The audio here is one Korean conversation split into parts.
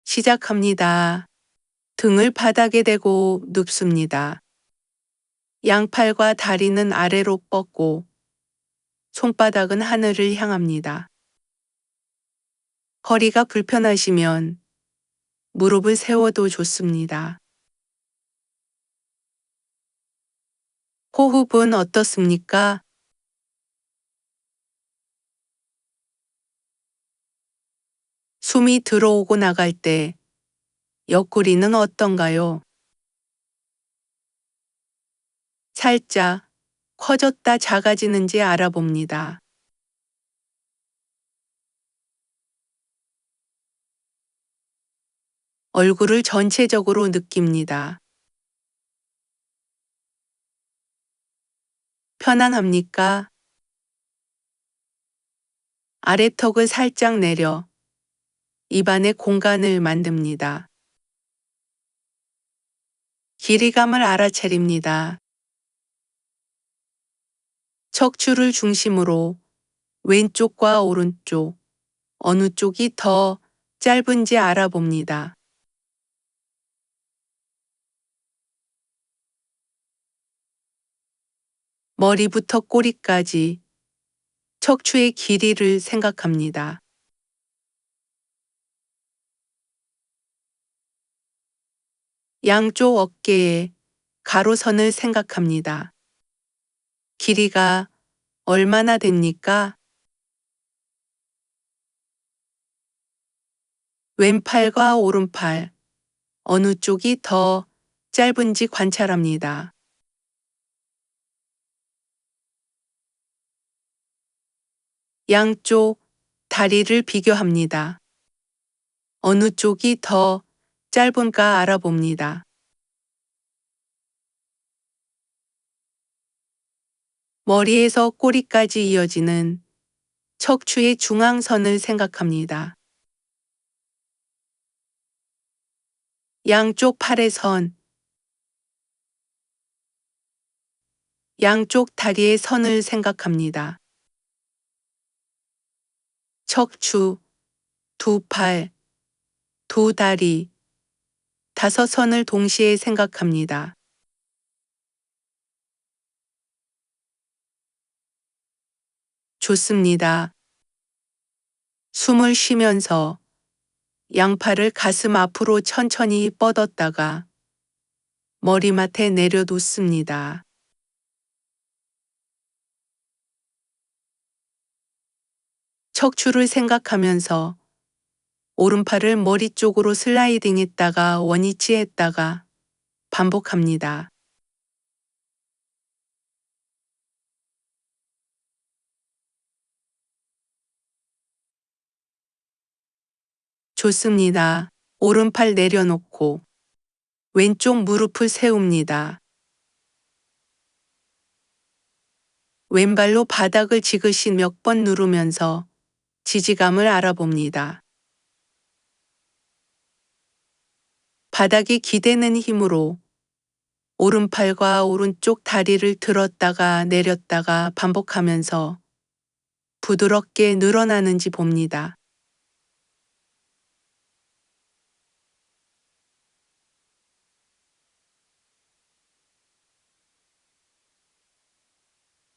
시작합니다. 등을 바닥에 대고 눕습니다. 양팔과 다리는 아래로 뻗고 손바닥은 하늘을 향합니다. 허리가 불편하시면 무릎을 세워도 좋습니다. 호흡은 어떻습니까? 숨이 들어오고 나갈 때 옆구리는 어떤가요? 살짝 커졌다 작아지는지 알아봅니다. 얼굴을 전체적으로 느낍니다. 편안합니까? 아래턱을 살짝 내려 입안에 공간을 만듭니다. 길이감을 알아차립니다. 척추를 중심으로 왼쪽과 오른쪽, 어느 쪽이 더 짧은지 알아봅니다. 머리부터 꼬리까지 척추의 길이를 생각합니다. 양쪽 어깨에 가로선을 생각합니다. 길이가 얼마나 됩니까? 왼팔과 오른팔, 어느 쪽이 더 짧은지 관찰합니다. 양쪽 다리를 비교합니다. 어느 쪽이 더 짧은가 알아봅니다. 머리에서 꼬리까지 이어지는 척추의 중앙선을 생각합니다. 양쪽 팔의 선, 양쪽 다리의 선을 생각합니다. 척추, 두 팔, 두 다리, 다섯 선을 동시에 생각합니다. 좋습니다. 숨을 쉬면서 양팔을 가슴 앞으로 천천히 뻗었다가 머리맡에 내려놓습니다. 척추를 생각하면서 오른팔을 머리 쪽으로 슬라이딩 했다가 원위치 했다가 반복합니다. 좋습니다. 오른팔 내려놓고 왼쪽 무릎을 세웁니다. 왼발로 바닥을 지그시 몇 번 누르면서 지지감을 알아봅니다. 바닥이 기대는 힘으로 오른팔과 오른쪽 다리를 들었다가 내렸다가 반복하면서 부드럽게 늘어나는지 봅니다.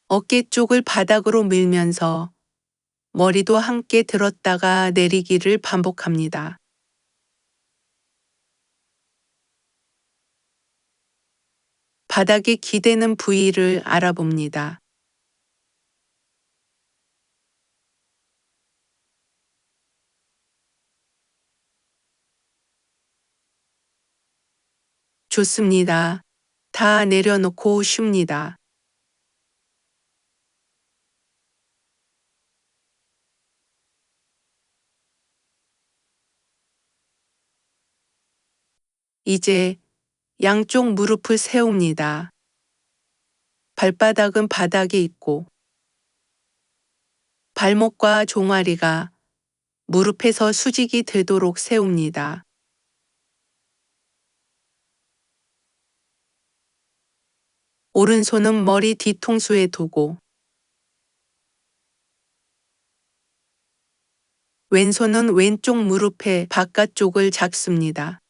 어깨 쪽을 바닥으로 밀면서 머리도 함께 들었다가 내리기를 반복합니다. 바닥에 기대는 부위를 알아봅니다. 좋습니다. 다 내려놓고 쉽니다. 이제 양쪽 무릎을 세웁니다. 발바닥은 바닥에 있고 발목과 종아리가 무릎에서 수직이 되도록 세웁니다. 오른손은 머리 뒤통수에 두고 왼손은 왼쪽 무릎의 바깥쪽을 잡습니다.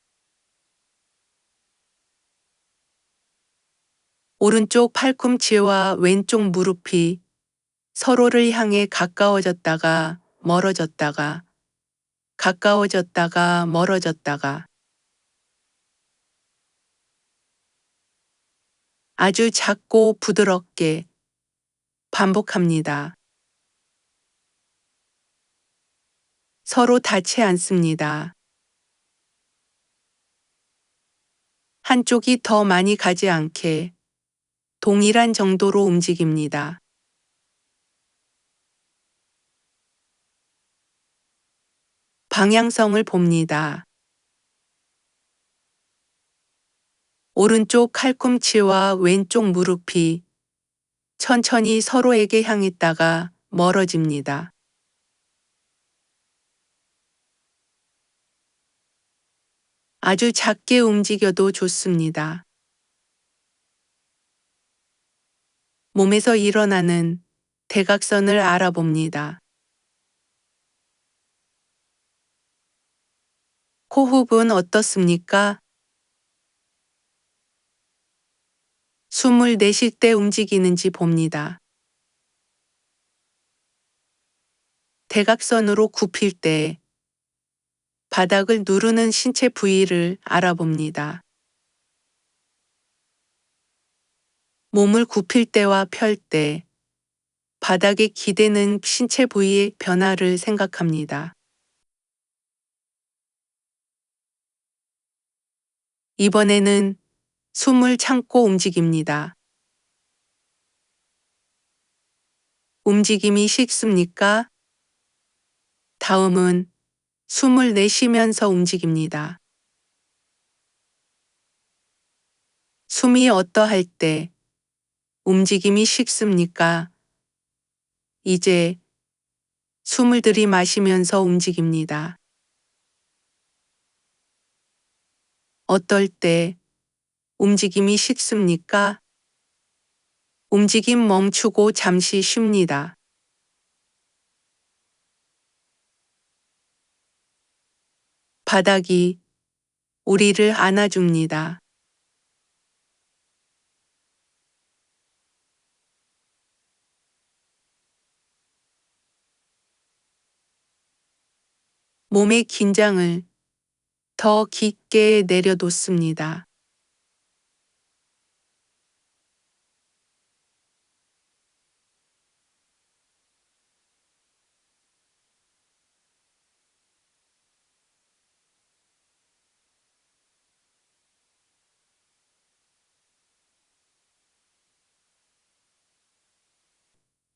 오른쪽 팔꿈치와 왼쪽 무릎이 서로를 향해 가까워졌다가 멀어졌다가 가까워졌다가 멀어졌다가 아주 작고 부드럽게 반복합니다. 서로 닿지 않습니다. 한쪽이 더 많이 가지 않게 동일한 정도로 움직입니다. 방향성을 봅니다. 오른쪽 팔꿈치와 왼쪽 무릎이 천천히 서로에게 향했다가 멀어집니다. 아주 작게 움직여도 좋습니다. 몸에서 일어나는 대각선을 알아봅니다. 호흡은 어떻습니까? 숨을 내쉴 때 움직이는지 봅니다. 대각선으로 굽힐 때 바닥을 누르는 신체 부위를 알아봅니다. 몸을 굽힐 때와 펼 때 바닥에 기대는 신체 부위의 변화를 생각합니다. 이번에는 숨을 참고 움직입니다. 움직임이 식습니까? 다음은 숨을 내쉬면서 움직입니다. 숨이 어떠할 때 움직임이 식습니까? 이제 숨을 들이마시면서 움직입니다. 어떨 때 움직임이 식습니까? 움직임 멈추고 잠시 쉽니다. 바닥이 우리를 안아줍니다. 몸의 긴장을 더 깊게 내려놓습니다.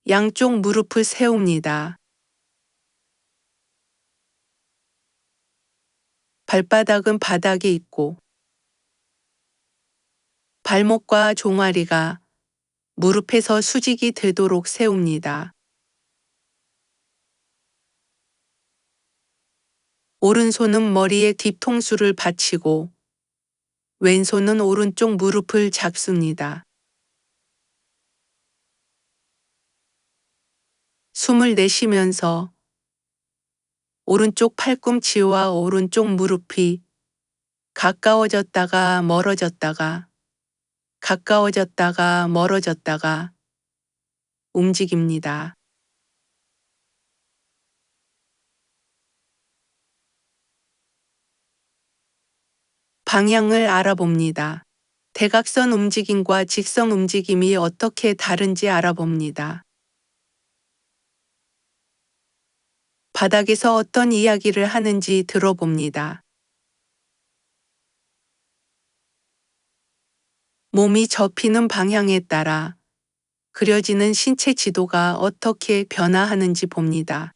양쪽 무릎을 세웁니다. 발바닥은 바닥에 있고 발목과 종아리가 무릎에서 수직이 되도록 세웁니다. 오른손은 머리에 뒤통수를 받치고 왼손은 오른쪽 무릎을 잡습니다. 숨을 내쉬면서 오른쪽 팔꿈치와 오른쪽 무릎이 가까워졌다가 멀어졌다가 가까워졌다가 멀어졌다가 움직입니다. 방향을 알아봅니다. 대각선 움직임과 직선 움직임이 어떻게 다른지 알아봅니다. 바닥에서 어떤 이야기를 하는지 들어봅니다. 몸이 접히는 방향에 따라 그려지는 신체 지도가 어떻게 변화하는지 봅니다.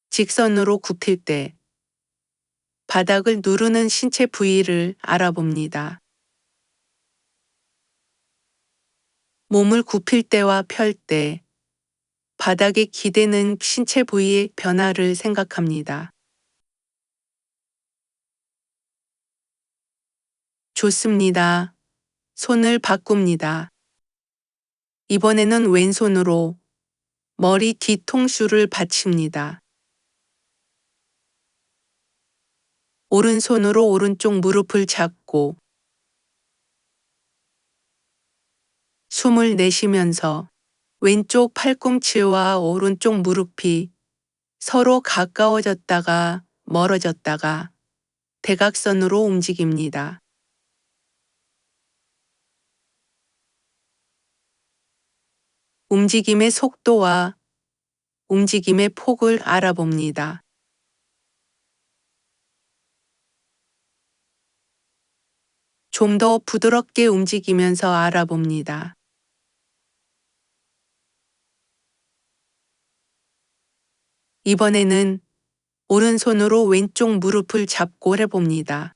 직선으로 굽힐 때 바닥을 누르는 신체 부위를 알아봅니다. 몸을 굽힐 때와 펼 때 바닥에 기대는 신체 부위의 변화를 생각합니다. 좋습니다. 손을 바꿉니다. 이번에는 왼손으로 머리 뒤통수를 받칩니다. 오른손으로 오른쪽 무릎을 잡고 숨을 내쉬면서 왼쪽 팔꿈치와 오른쪽 무릎이 서로 가까워졌다가 멀어졌다가 대각선으로 움직입니다. 움직임의 속도와 움직임의 폭을 알아봅니다. 좀 더 부드럽게 움직이면서 알아봅니다. 이번에는 오른손으로 왼쪽 무릎을 잡고 해봅니다.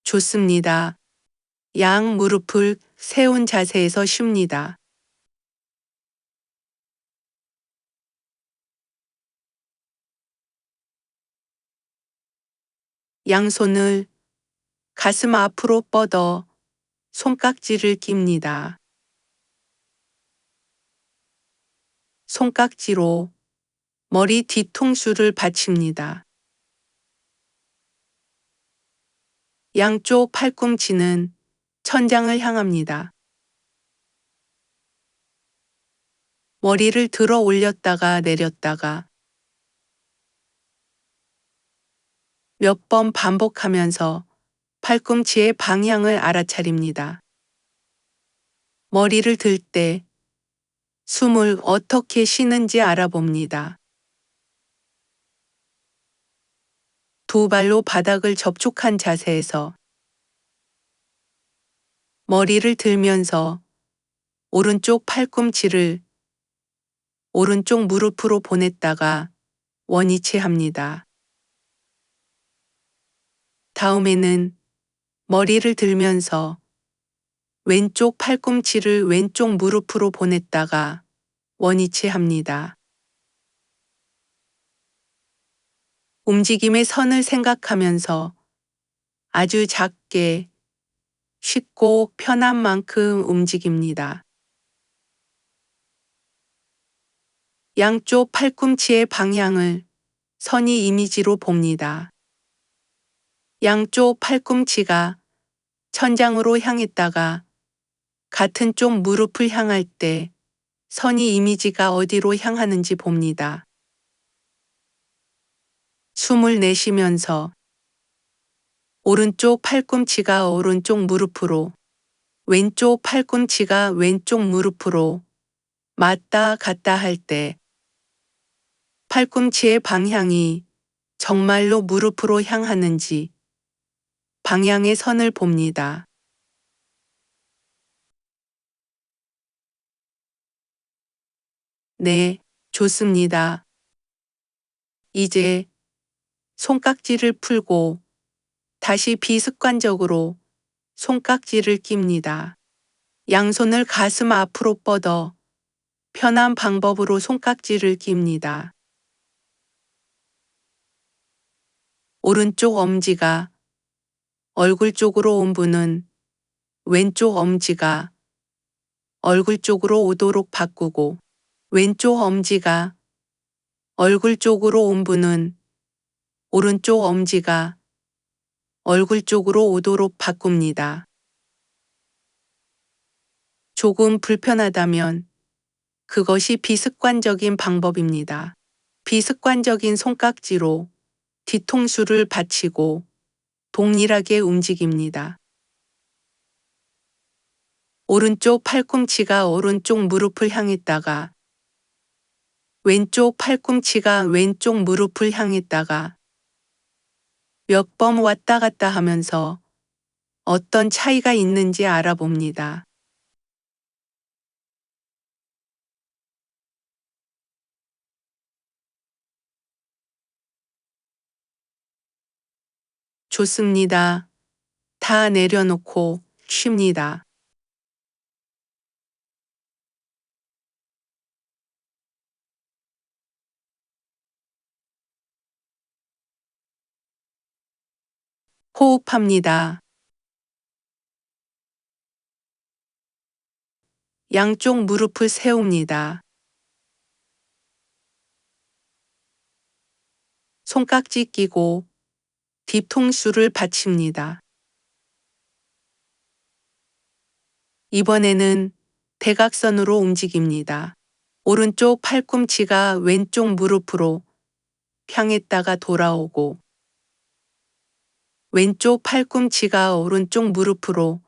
좋습니다. 양 무릎을 세운 자세에서 쉽니다. 양손을 가슴 앞으로 뻗어 손깍지를 낍니다. 손깍지로 머리 뒤통수를 받칩니다. 양쪽 팔꿈치는 천장을 향합니다. 머리를 들어 올렸다가 내렸다가 몇 번 반복하면서 팔꿈치의 방향을 알아차립니다. 머리를 들 때 숨을 어떻게 쉬는지 알아봅니다. 두 발로 바닥을 접촉한 자세에서 머리를 들면서 오른쪽 팔꿈치를 오른쪽 무릎으로 보냈다가 원위치 합니다. 다음에는 머리를 들면서 왼쪽 팔꿈치를 왼쪽 무릎으로 보냈다가 원위치 합니다. 움직임의 선을 생각하면서 아주 작게 쉽고 편한 만큼 움직입니다. 양쪽 팔꿈치의 방향을 선이 이미지로 봅니다. 양쪽 팔꿈치가 천장으로 향했다가 같은 쪽 무릎을 향할 때 선이 이미지가 어디로 향하는지 봅니다. 숨을 내쉬면서 오른쪽 팔꿈치가 오른쪽 무릎으로, 왼쪽 팔꿈치가 왼쪽 무릎으로 맞다 갔다 할 때 팔꿈치의 방향이 정말로 무릎으로 향하는지 방향의 선을 봅니다. 네, 좋습니다. 이제 손깍지를 풀고 다시 비습관적으로 손깍지를 낍니다. 양손을 가슴 앞으로 뻗어 편한 방법으로 손깍지를 낍니다. 오른쪽 엄지가 얼굴 쪽으로 온 분은 왼쪽 엄지가 얼굴 쪽으로 오도록 바꾸고, 왼쪽 엄지가 얼굴 쪽으로 온 분은 오른쪽 엄지가 얼굴 쪽으로 오도록 바꿉니다. 조금 불편하다면 그것이 비습관적인 방법입니다. 비습관적인 손깍지로 뒤통수를 받치고 동일하게 움직입니다. 오른쪽 팔꿈치가 오른쪽 무릎을 향했다가 왼쪽 팔꿈치가 왼쪽 무릎을 향했다가 몇 번 왔다 갔다 하면서 어떤 차이가 있는지 알아봅니다. 좋습니다. 다 내려놓고 쉽니다. 호흡합니다. 양쪽 무릎을 세웁니다. 손깍지 끼고 뒤통수를 받칩니다. 이번에는 대각선으로 움직입니다. 오른쪽 팔꿈치가 왼쪽 무릎으로 향했다가 돌아오고, 왼쪽 팔꿈치가 오른쪽 무릎으로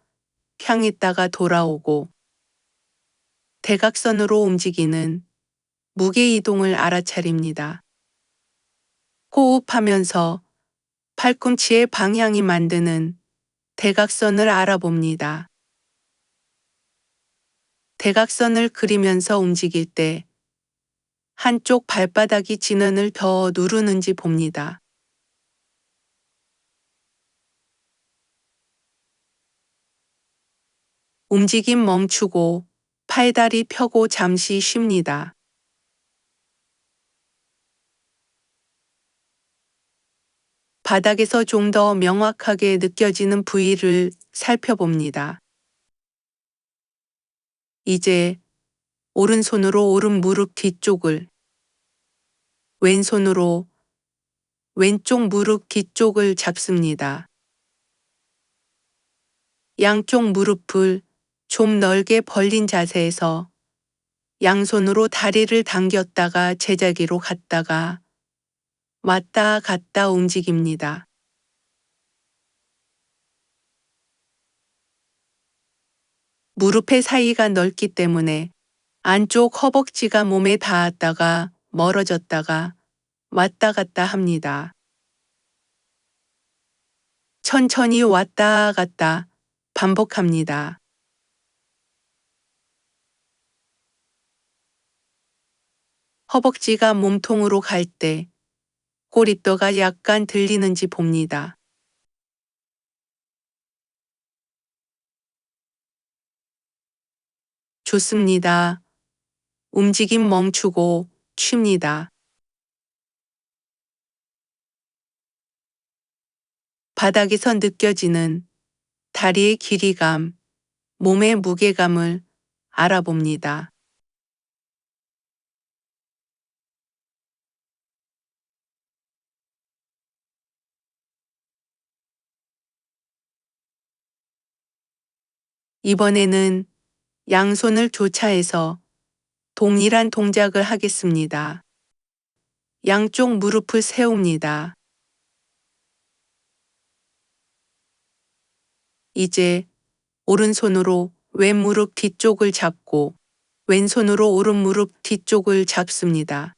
향했다가 돌아오고, 대각선으로 움직이는 무게 이동을 알아차립니다. 호흡하면서 팔꿈치의 방향이 만드는 대각선을 알아봅니다. 대각선을 그리면서 움직일 때 한쪽 발바닥이 지면을 더 누르는지 봅니다. 움직임 멈추고 팔다리 펴고 잠시 쉽니다. 바닥에서 좀 더 명확하게 느껴지는 부위를 살펴봅니다. 이제 오른손으로 오른 무릎 뒤쪽을, 왼손으로 왼쪽 무릎 뒤쪽을 잡습니다. 양쪽 무릎을 좀 넓게 벌린 자세에서 양손으로 다리를 당겼다가 제자리로 갔다가 왔다 갔다 움직입니다. 무릎의 사이가 넓기 때문에 안쪽 허벅지가 몸에 닿았다가 멀어졌다가 왔다 갔다 합니다. 천천히 왔다 갔다 반복합니다. 허벅지가 몸통으로 갈 때 꼬리뼈가 약간 들리는지 봅니다. 좋습니다. 움직임 멈추고 쉽니다. 바닥에서 느껴지는 다리의 길이감, 몸의 무게감을 알아봅니다. 이번에는 양손을 교차해서 동일한 동작을 하겠습니다. 양쪽 무릎을 세웁니다. 이제 오른손으로 왼 무릎 뒤쪽을 잡고 왼손으로 오른 무릎 뒤쪽을 잡습니다.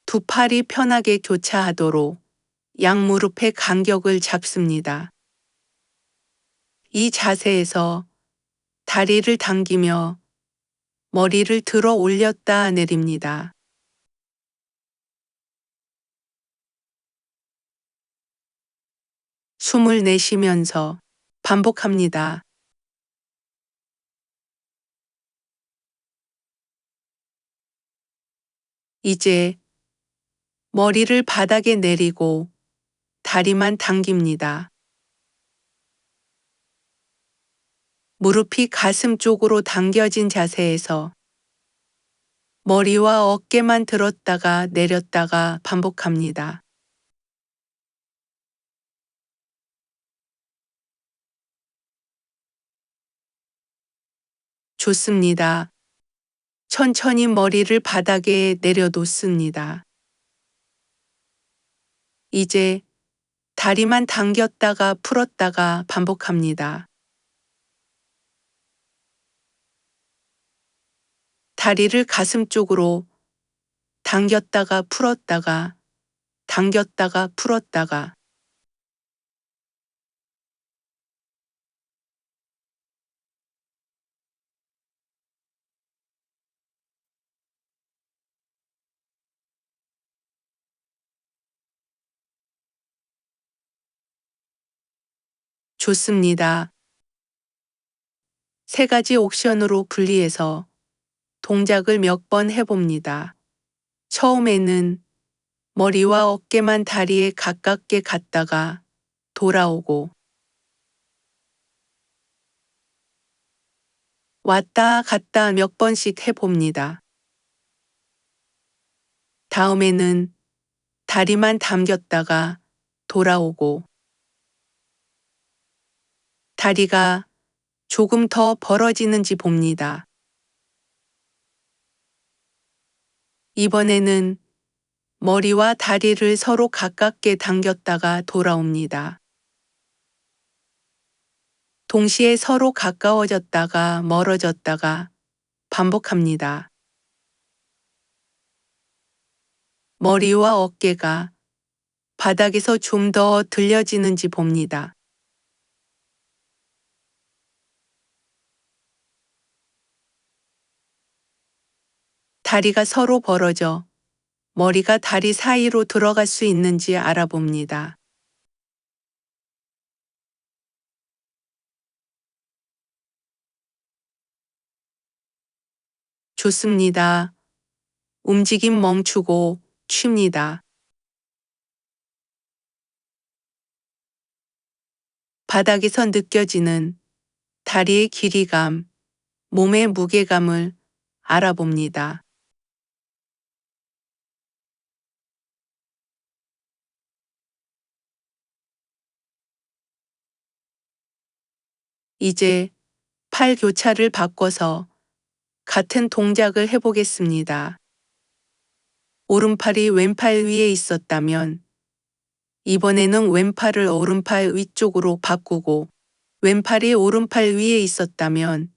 두 팔이 편하게 교차하도록 양무릎의 간격을 잡습니다. 이 자세에서 다리를 당기며 머리를 들어 올렸다 내립니다. 숨을 내쉬면서 반복합니다. 이제 머리를 바닥에 내리고 다리만 당깁니다. 무릎이 가슴 쪽으로 당겨진 자세에서 머리와 어깨만 들었다가 내렸다가 반복합니다. 좋습니다. 천천히 머리를 바닥에 내려놓습니다. 이제 다리만 당겼다가 풀었다가 반복합니다. 다리를 가슴 쪽으로 당겼다가 풀었다가 당겼다가 풀었다가 좋습니다. 세 가지 옵션으로 분리해서 동작을 몇 번 해봅니다. 처음에는 머리와 어깨만 다리에 가깝게 갔다가 돌아오고 왔다 갔다 몇 번씩 해봅니다. 다음에는 다리만 당겼다가 돌아오고 다리가 조금 더 벌어지는지 봅니다. 이번에는 머리와 다리를 서로 가깝게 당겼다가 돌아옵니다. 동시에 서로 가까워졌다가 멀어졌다가 반복합니다. 머리와 어깨가 바닥에서 좀 더 들려지는지 봅니다. 다리가 서로 벌어져 머리가 다리 사이로 들어갈 수 있는지 알아봅니다. 좋습니다. 움직임 멈추고 쉽니다. 바닥에서 느껴지는 다리의 길이감, 몸의 무게감을 알아봅니다. 이제 팔 교차를 바꿔서 같은 동작을 해보겠습니다. 오른팔이 왼팔 위에 있었다면 이번에는 왼팔을 오른팔 위쪽으로 바꾸고 왼팔이 오른팔 위에 있었다면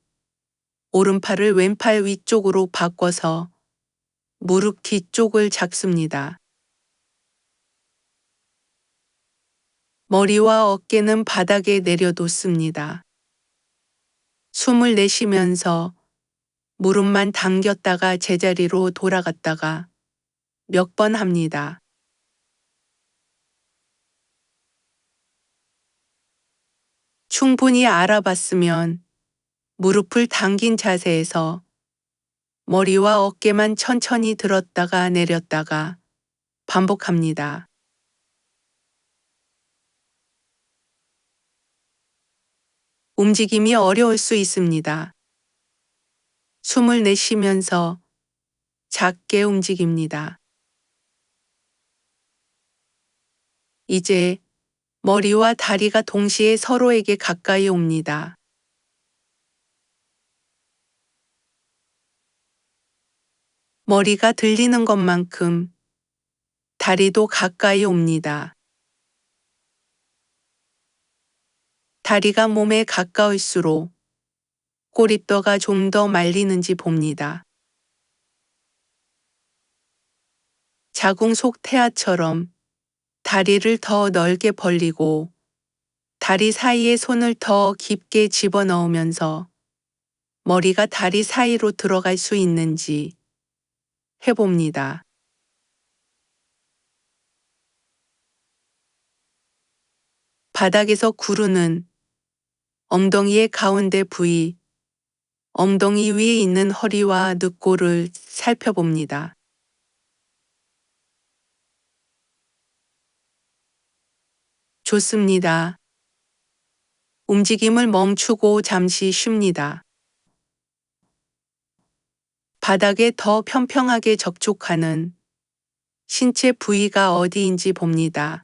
오른팔을 왼팔 위쪽으로 바꿔서 무릎 뒤쪽을 잡습니다. 머리와 어깨는 바닥에 내려놓습니다. 숨을 내쉬면서 무릎만 당겼다가 제자리로 돌아갔다가 몇 번 합니다. 충분히 알아봤으면 무릎을 당긴 자세에서 머리와 어깨만 천천히 들었다가 내렸다가 반복합니다. 움직임이 어려울 수 있습니다. 숨을 내쉬면서 작게 움직입니다. 이제 머리와 다리가 동시에 서로에게 가까이 옵니다. 머리가 들리는 것만큼 다리도 가까이 옵니다. 다리가 몸에 가까울수록 꼬리뼈가 좀 더 말리는지 봅니다. 자궁 속 태아처럼 다리를 더 넓게 벌리고 다리 사이에 손을 더 깊게 집어넣으면서 머리가 다리 사이로 들어갈 수 있는지 해봅니다. 바닥에서 구르는 엉덩이의 가운데 부위, 엉덩이 위에 있는 허리와 늑골을 살펴봅니다. 좋습니다. 움직임을 멈추고 잠시 쉽니다. 바닥에 더 평평하게 접촉하는 신체 부위가 어디인지 봅니다.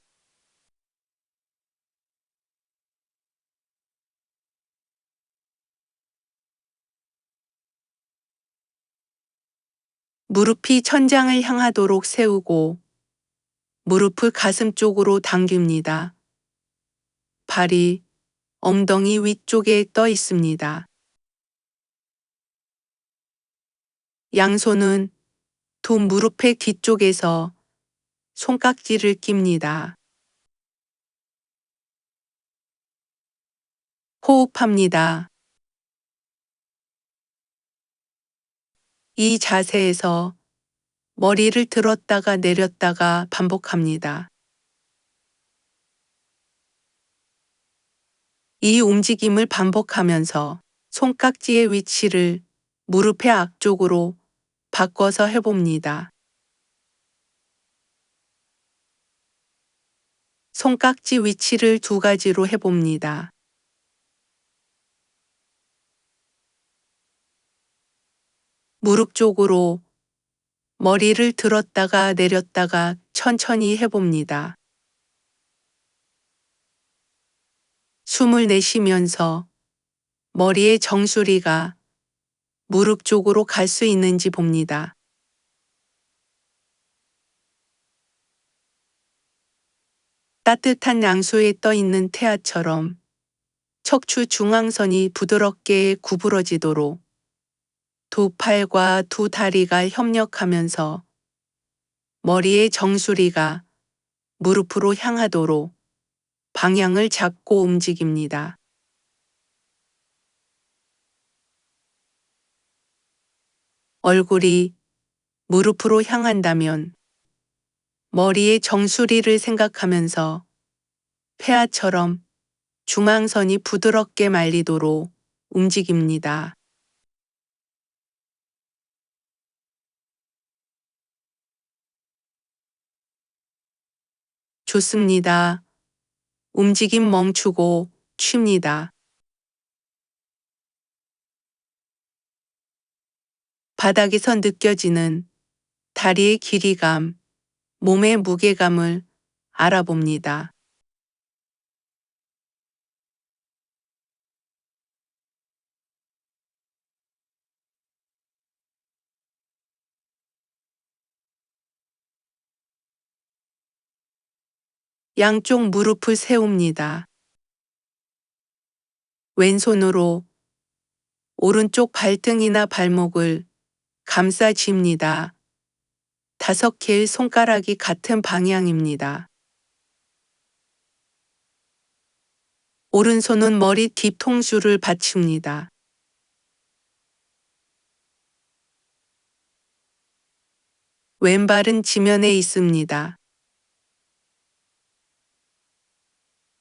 무릎이 천장을 향하도록 세우고 무릎을 가슴 쪽으로 당깁니다. 발이 엉덩이 위쪽에 떠 있습니다. 양손은 두 무릎의 뒤쪽에서 손깍지를 낍니다. 호흡합니다. 이 자세에서 머리를 들었다가 내렸다가 반복합니다. 이 움직임을 반복하면서 손깍지의 위치를 무릎의 앞쪽으로 바꿔서 해봅니다. 손깍지 위치를 두 가지로 해봅니다. 무릎 쪽으로 머리를 들었다가 내렸다가 천천히 해봅니다. 숨을 내쉬면서 머리의 정수리가 무릎 쪽으로 갈 수 있는지 봅니다. 따뜻한 양수에 떠 있는 태아처럼 척추 중앙선이 부드럽게 구부러지도록 두 팔과 두 다리가 협력하면서 머리의 정수리가 무릎으로 향하도록 방향을 잡고 움직입니다. 얼굴이 무릎으로 향한다면 머리의 정수리를 생각하면서 폐하처럼 중앙선이 부드럽게 말리도록 움직입니다. 좋습니다. 움직임 멈추고 쉽니다. 바닥에서 느껴지는 다리의 길이감, 몸의 무게감을 알아봅니다. 양쪽 무릎을 세웁니다. 왼손으로 오른쪽 발등이나 발목을 감싸집니다. 5개의 손가락이 같은 방향입니다. 오른손은 머리 뒤통수를 받칩니다. 왼발은 지면에 있습니다.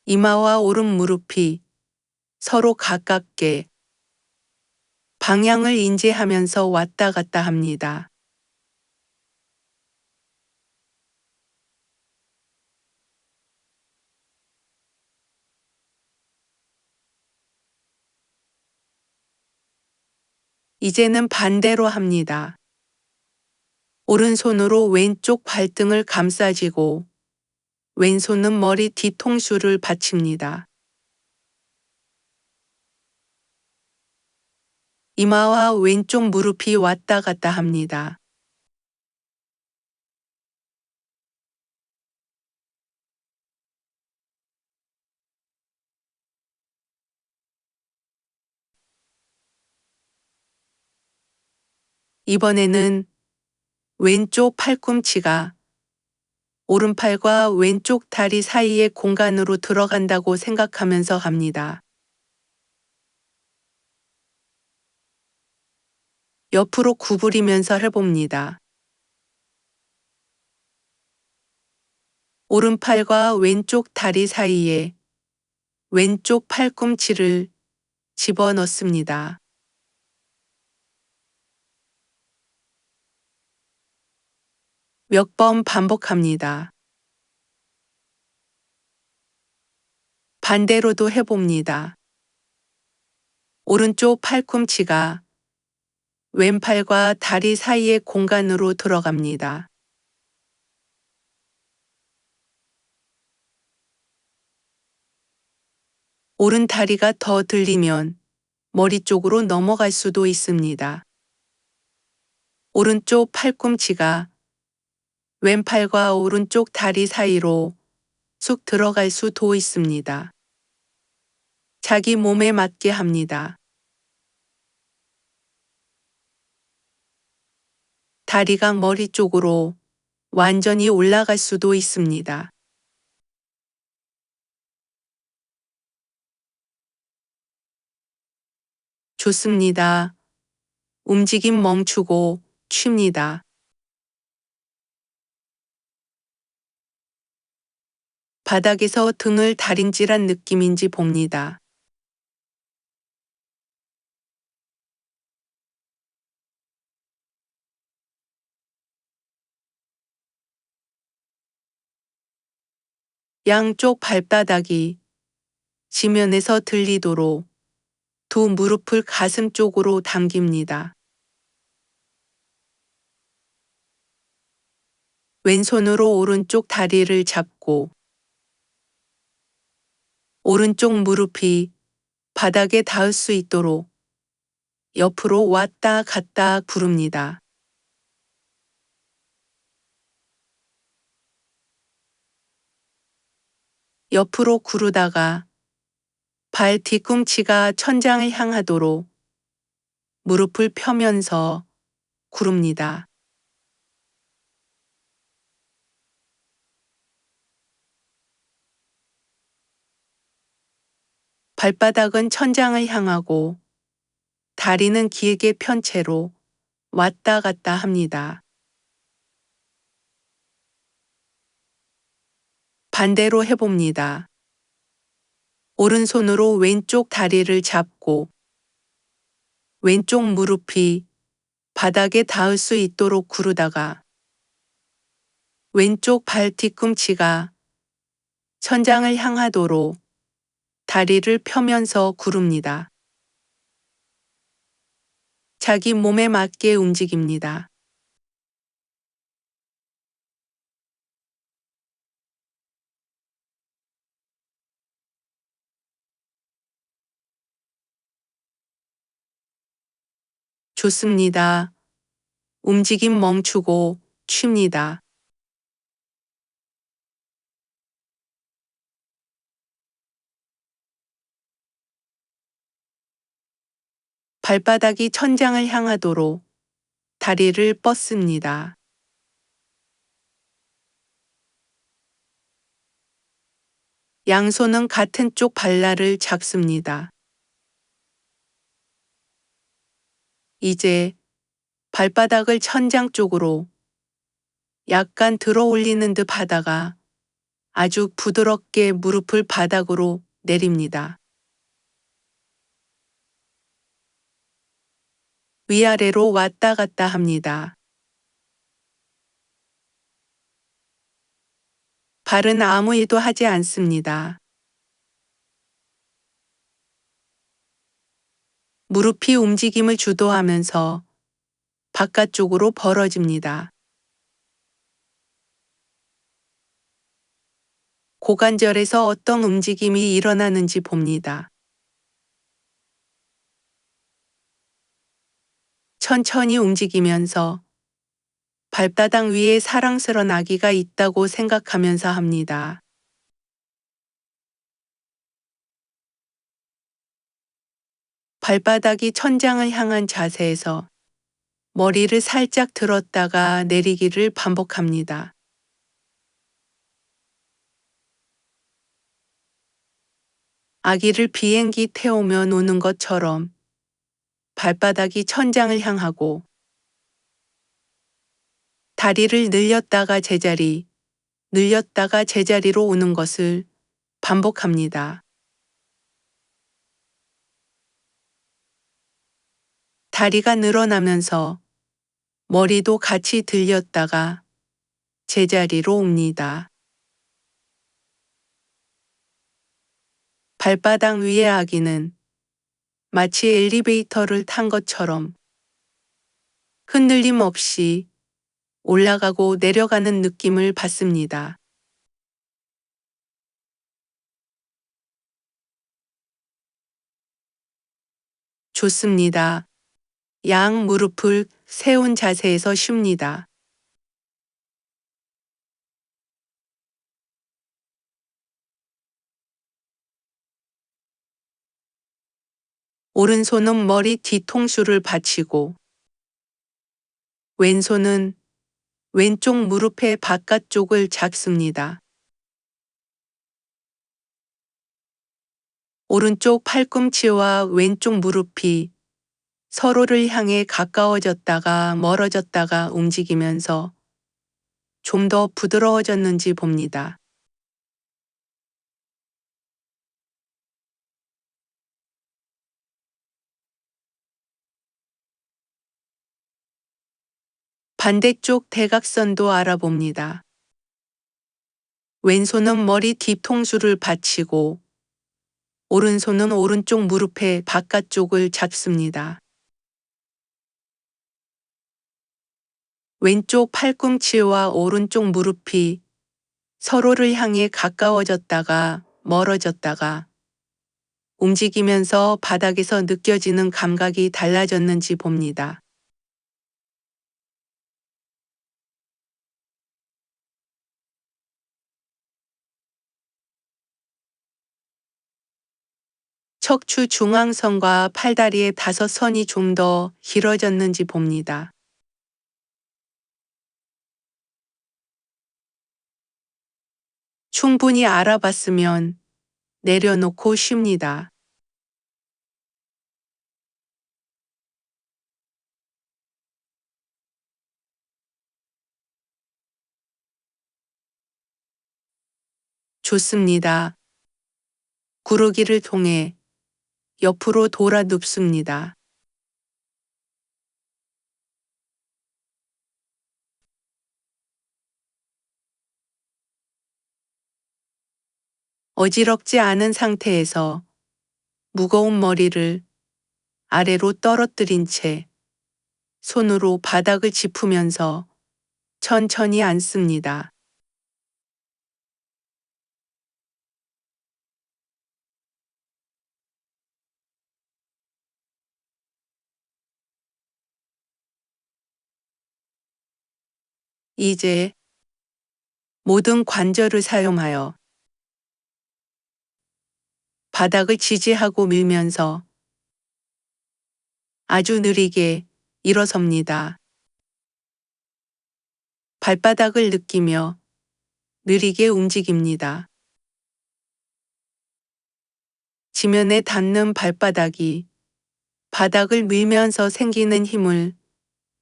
이마와 오른 무릎이 서로 가깝게 방향을 인지하면서 왔다 갔다 합니다. 이제는 반대로 합니다. 오른손으로 왼쪽 발등을 감싸쥐고 왼손은 머리 뒤통수를 받칩니다. 이마와 왼쪽 무릎이 왔다 갔다 합니다. 이번에는 왼쪽 팔꿈치가 오른팔과 왼쪽 다리 사이의 공간으로 들어간다고 생각하면서 합니다. 옆으로 구부리면서 해봅니다. 오른팔과 왼쪽 다리 사이에 왼쪽 팔꿈치를 집어넣습니다. 몇 번 반복합니다. 반대로도 해봅니다. 오른쪽 팔꿈치가 왼팔과 다리 사이의 공간으로 들어갑니다. 오른 다리가 더 들리면 머리 쪽으로 넘어갈 수도 있습니다. 오른쪽 팔꿈치가 왼팔과 오른쪽 다리 사이로 쑥 들어갈 수도 있습니다. 자기 몸에 맞게 합니다. 다리가 머리 쪽으로 완전히 올라갈 수도 있습니다. 좋습니다. 움직임 멈추고 쉽니다. 바닥에서 등을 다림질한 느낌인지 봅니다. 양쪽 발바닥이 지면에서 들리도록 두 무릎을 가슴 쪽으로 당깁니다. 왼손으로 오른쪽 다리를 잡고 오른쪽 무릎이 바닥에 닿을 수 있도록 옆으로 왔다 갔다 구릅니다. 옆으로 구르다가 발 뒤꿈치가 천장을 향하도록 무릎을 펴면서 구릅니다. 발바닥은 천장을 향하고 다리는 길게 편 채로 왔다 갔다 합니다. 반대로 해봅니다. 오른손으로 왼쪽 다리를 잡고 왼쪽 무릎이 바닥에 닿을 수 있도록 구르다가 왼쪽 발 뒤꿈치가 천장을 향하도록 다리를 펴면서 구릅니다. 자기 몸에 맞게 움직입니다. 좋습니다. 움직임 멈추고 쉽니다. 발바닥이 천장을 향하도록 다리를 뻗습니다. 양손은 같은 쪽 발날을 잡습니다. 이제 발바닥을 천장 쪽으로 약간 들어 올리는 듯 하다가 아주 부드럽게 무릎을 바닥으로 내립니다. 위아래로 왔다 갔다 합니다. 발은 아무 일도 하지 않습니다. 무릎이 움직임을 주도하면서 바깥쪽으로 벌어집니다. 고관절에서 어떤 움직임이 일어나는지 봅니다. 천천히 움직이면서 발바닥 위에 사랑스런 아기가 있다고 생각하면서 합니다. 발바닥이 천장을 향한 자세에서 머리를 살짝 들었다가 내리기를 반복합니다. 아기를 비행기 태우며 노는 것처럼 발바닥이 천장을 향하고 다리를 늘렸다가 제자리, 늘렸다가 제자리로 오는 것을 반복합니다. 다리가 늘어나면서 머리도 같이 들렸다가 제자리로 옵니다. 발바닥 위의 아기는 마치 엘리베이터를 탄 것처럼 흔들림 없이 올라가고 내려가는 느낌을 받습니다. 좋습니다. 양 무릎을 세운 자세에서 쉽니다. 오른손은 머리 뒤통수를 받치고 왼손은 왼쪽 무릎의 바깥쪽을 잡습니다. 오른쪽 팔꿈치와 왼쪽 무릎이 서로를 향해 가까워졌다가 멀어졌다가 움직이면서 좀 더 부드러워졌는지 봅니다. 반대쪽 대각선도 알아봅니다. 왼손은 머리 뒤통수를 받치고 오른손은 오른쪽 무릎의 바깥쪽을 잡습니다. 왼쪽 팔꿈치와 오른쪽 무릎이 서로를 향해 가까워졌다가 멀어졌다가 움직이면서 바닥에서 느껴지는 감각이 달라졌는지 봅니다. 척추 중앙선과 팔다리의 5선이 좀 더 길어졌는지 봅니다. 충분히 알아봤으면 내려놓고 쉽니다. 좋습니다. 구르기를 통해 옆으로 돌아 눕습니다. 어지럽지 않은 상태에서 무거운 머리를 아래로 떨어뜨린 채 손으로 바닥을 짚으면서 천천히 앉습니다. 이제 모든 관절을 사용하여 바닥을 지지하고 밀면서 아주 느리게 일어섭니다. 발바닥을 느끼며 느리게 움직입니다. 지면에 닿는 발바닥이 바닥을 밀면서 생기는 힘을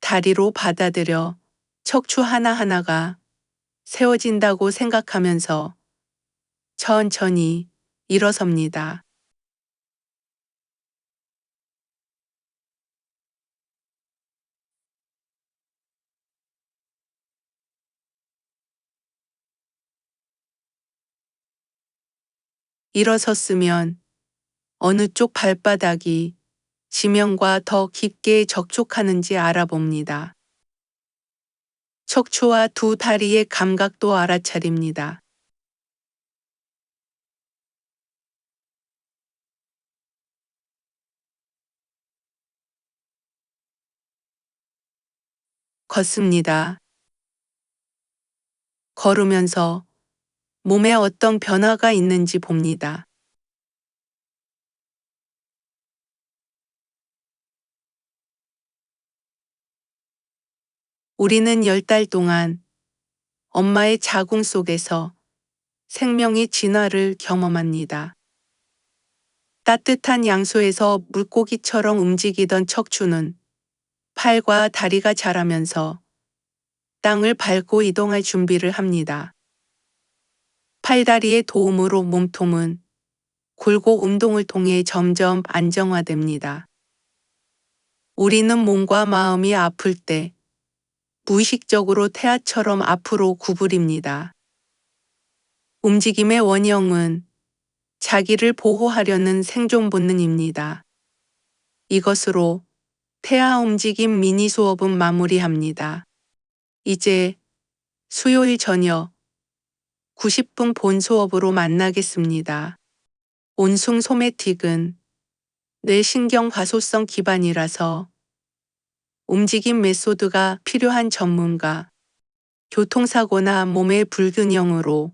다리로 받아들여 척추 하나하나가 세워진다고 생각하면서 천천히 일어섭니다. 일어섰으면 어느 쪽 발바닥이 지면과 더 깊게 접촉하는지 알아봅니다. 척추와 두 다리의 감각도 알아차립니다. 걷습니다. 걸으면서 몸에 어떤 변화가 있는지 봅니다. 우리는 10달 동안 엄마의 자궁 속에서 생명의 진화를 경험합니다. 따뜻한 양소에서 물고기처럼 움직이던 척추는 팔과 다리가 자라면서 땅을 밟고 이동할 준비를 합니다. 팔다리의 도움으로 몸통은 골고 운동을 통해 점점 안정화됩니다. 우리는 몸과 마음이 아플 때 무의식적으로 태아처럼 앞으로 구부립니다. 움직임의 원형은 자기를 보호하려는 생존 본능입니다. 이것으로 태아 움직임 미니 수업은 마무리합니다. 이제 수요일 저녁 90분 본 수업으로 만나겠습니다. 온숭 소매틱은 뇌신경 과소성 기반이라서 움직임 메소드가 필요한 전문가, 교통사고나 몸의 불균형으로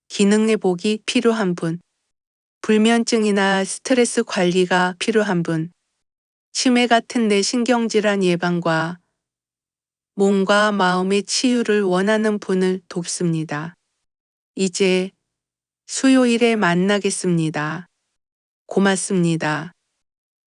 기능 회복이 필요한 분, 불면증이나 스트레스 관리가 필요한 분, 치매 같은 뇌신경질환 예방과 몸과 마음의 치유를 원하는 분을 돕습니다. 이제 수요일에 만나겠습니다. 고맙습니다.